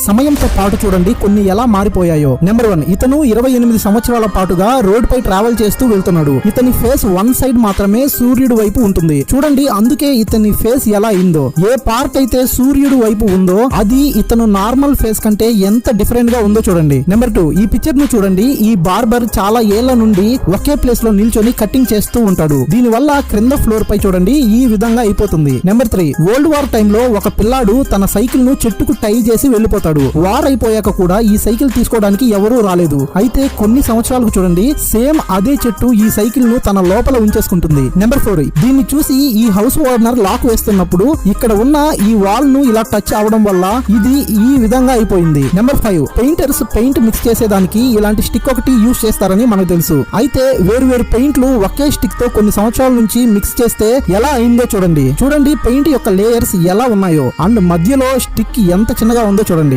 సమయంతో పాటు చూడండి కొన్ని ఎలా మారిపోయాయో. నెంబర్ 1, ఇతను 28 సంవత్సరాల పాటుగా రోడ్ పై ట్రావెల్ చేస్తూ వెళ్తున్నాడు. ఇతని ఫేస్ వన్ సైడ్ మాత్రమే సూర్యుడు వైపు ఉంటుంది. చూడండి, అందుకే ఇతని ఫేస్ ఎలా అయిందో. ఏ పార్ట్ అయితే సూర్యుడు వైపు ఉందో అది ఇతను నార్మల్ ఫేస్ కంటే ఎంత డిఫరెంట్ గా ఉందో చూడండి. నెంబర్ 2, ఈ పిక్చర్ ను చూడండి. ఈ బార్బర్ చాలా ఏళ్ల నుండి ఒకే ప్లేస్ లో నిల్చొని కటింగ్ చేస్తూ ఉంటాడు. దీని వల్ల క్రింద ఫ్లోర్ పై చూడండి ఈ విధంగా అయిపోతుంది. నెంబర్ 3, వరల్డ్ వార్ టైంలో ఒక పిల్లాడు తన సైకిల్ ను చెట్టుకు టై చేసి వెళ్లిపోతాడు. వార్ అయిపోయాక కూడా ఈ సైకిల్ తీసుకోవడానికి ఎవరూ రాలేదు. అయితే కొన్ని సంవత్సరాలకు చూడండి సేమ్ అదే చెట్టు ఈ సైకిల్ ను తన లోపల ఉంచేసుకుంటుంది. నెంబర్ 4, దీన్ని చూసి ఈ హౌస్ ఓనర్ లాక్ వేస్తున్నప్పుడు ఇక్కడ ఉన్న ఈ వాల్ ను ఇలా టచ్ అవడం వల్ల ఇది ఈ విధంగా అయిపోయింది. నెంబర్ 5, పెయింటర్స్ పెయింట్ మిక్స్ చేసేదానికి ఇలాంటి స్టిక్ ఒకటి యూజ్ చేస్తారని మనకు తెలుసు. అయితే వేరు పెయింట్లు ఒకే స్టిక్ తో కొన్ని సంవత్సరాల నుంచి మిక్స్ చేస్తే ఎలా అయిందో చూడండి. పెయింట్ యొక్క లేయర్స్ ఎలా ఉన్నాయో అండ్ మధ్యలో స్టిక్ ఎంత చిన్నగా ఉందో చూడండి.